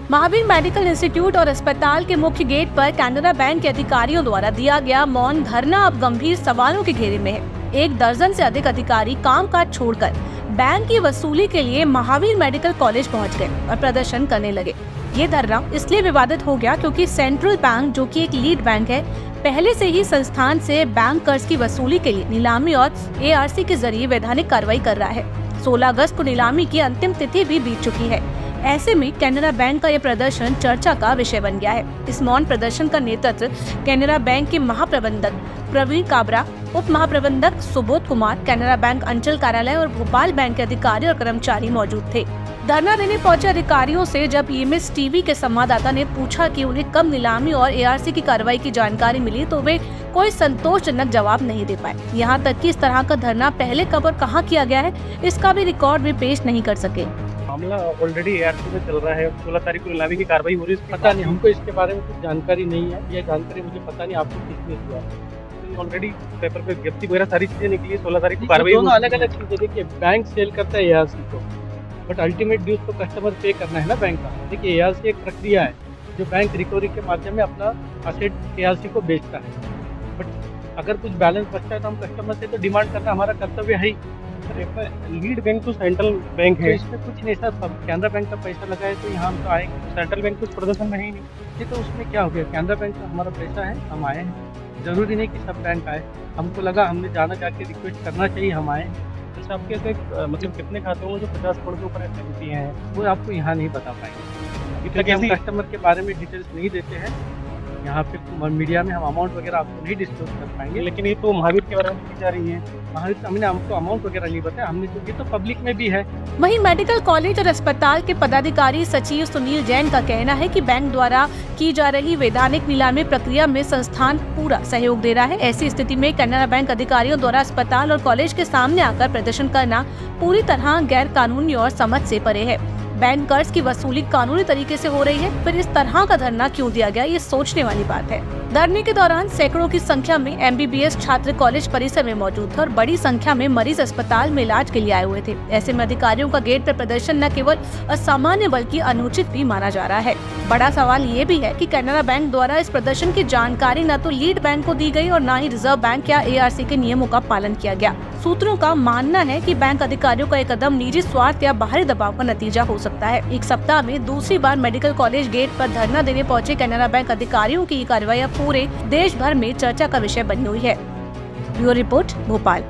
Mahavir medical institute और अस्पताल के मुख्य गेट पर कैनरा बैंक के अधिकारियों द्वारा दिया गया मौन धरना अब गंभीर सवालों के घेरे में है। 1 दर्जन से अधिक अधिकारी कामकाज छोड़कर बैंक की वसूली के लिए महावीर मेडिकल कॉलेज पहुंच गए और प्रदर्शन करने लगे। ये धरना इसलिए विवादित हो गया क्योंकि सेंट्रल बैंक, जो कि एक लीड बैंक है, पहले से ही संस्थान से बैंक कर्ज की वसूली के लिए नीलामी और ARC के जरिए वैधानिक कार्रवाई कर रहा है। 16 अगस्त को नीलामी की अंतिम तिथि भी बीत चुकी है। ऐसे में कैनरा बैंक का ये प्रदर्शन चर्चा का विषय बन गया है। इस मौन प्रदर्शन का नेतृत्व कैनरा बैंक के महाप्रबंधक प्रवीण काबरा, उप महाप्रबंधक सुबोध कुमार, कैनरा बैंक अंचल कार्यालय और भोपाल बैंक के अधिकारी और कर्मचारी मौजूद थे। धरना देने पहुंचे अधिकारियों से जब EMS TV के संवाददाता ने पूछा कि उन्हें कब नीलामी और ARC की कार्रवाई की जानकारी मिली, तो वे कोई संतोषजनक जवाब नहीं दे पाए। यहाँ तक कि इस तरह का धरना पहले कब और कहाँ किया गया है, इसका भी रिकॉर्ड भी पेश नहीं कर सके। मामला ऑलरेडी ARC में चल रहा है। 16 तारीख को नीलामी की कार्रवाई हो रही है। पता नहीं, हमको इसके बारे में कुछ जानकारी नहीं है। ये जानकारी मुझे पता नहीं आपको किसने दिया। ऑलरेडी पेपर पे विज्ञप्ति वगैरह सारी चीजें निकली है। 16 तारीख को कार्रवाई दोनों अलग अलग चीजें। देखिए, बैंक सेल करता है ARC को, बट अल्टीमेट ड्यूज तो कस्टमर पे करना है ना बैंक का। देखिए, ARC एक प्रक्रिया है जो बैंक रिकवरी के माध्यम में अपना असेट ARC को बेचता है। बट अगर कुछ बैलेंस बचता है तो हम कस्टमर से तो डिमांड करना हमारा कर्तव्य है ही। लीड बैंक तो सेंट्रल बैंक तो है। इसमें कुछ नहीं सर, कैनरा बैंक का पैसा लगा है तो यहाँ हम तो आएंगे। सेंट्रल बैंक कुछ प्रदर्शन में है ही नहीं। ये तो उसमें क्या हो गया, कैनरा बैंक का हमारा पैसा है, हम आए हैं। जरूरी नहीं कि सब बैंक आए। हमको लगा हमने जाना जाके रिक्वेस्ट करना चाहिए, हम आए। अच्छा, आपके मतलब कितने खाते होंगे जो 50 करोड़ के ऊपर FMC हैं? वो आपको यहाँ नहीं बता पाएंगे इतना क्योंकि हम कैसे? कस्टमर के बारे में डिटेल्स नहीं देते हैं। यहाँ पे मीडिया में हम अमाउंट वगैरह आपको नहीं डिस्क्लोज कर पाएंगे। लेकिन ये तो महावीर के बारे में की जा रही है। हमने हमको अमाउंट वगैरह नहीं बताया, हमने तो ये तो पब्लिक में भी है। वहीं मेडिकल कॉलेज और अस्पताल के पदाधिकारी सचिव सुनील जैन का कहना है कि बैंक द्वारा की जा रही वैधानिक नीलामी प्रक्रिया में संस्थान पूरा सहयोग दे रहा है। ऐसी स्थिति में कैनरा बैंक अधिकारियों द्वारा अस्पताल और कॉलेज के सामने आकर प्रदर्शन करना पूरी तरह गैर कानूनी और समझ से परे है। बैंक कर्ज की वसूली कानूनी तरीके से हो रही है, फिर इस तरह का धरना क्यों दिया गया, ये सोचने वाली बात है। धरने के दौरान सैकड़ों की संख्या में MBBS छात्र कॉलेज परिसर में मौजूद थे और बड़ी संख्या में मरीज अस्पताल में इलाज के लिए आए हुए थे। ऐसे में अधिकारियों का गेट पर प्रदर्शन न केवल असामान्य बल्कि अनुचित भी माना जा रहा है। बड़ा सवाल ये भी है कि कैनरा बैंक द्वारा इस प्रदर्शन की जानकारी न तो लीड बैंक को दी गई और न ही रिजर्व बैंक या ARC के नियमों का पालन किया गया। सूत्रों का मानना है कि बैंक अधिकारियों का एक कदम निजी स्वार्थ या बाहरी दबाव का नतीजा हो सकता है। एक सप्ताह में दूसरी बार मेडिकल कॉलेज गेट पर धरना देने पहुंचे कैनरा बैंक अधिकारियों की कार्रवाई पूरे देश भर में चर्चा का विषय बनी हुई है। Bureau report, Bhopal.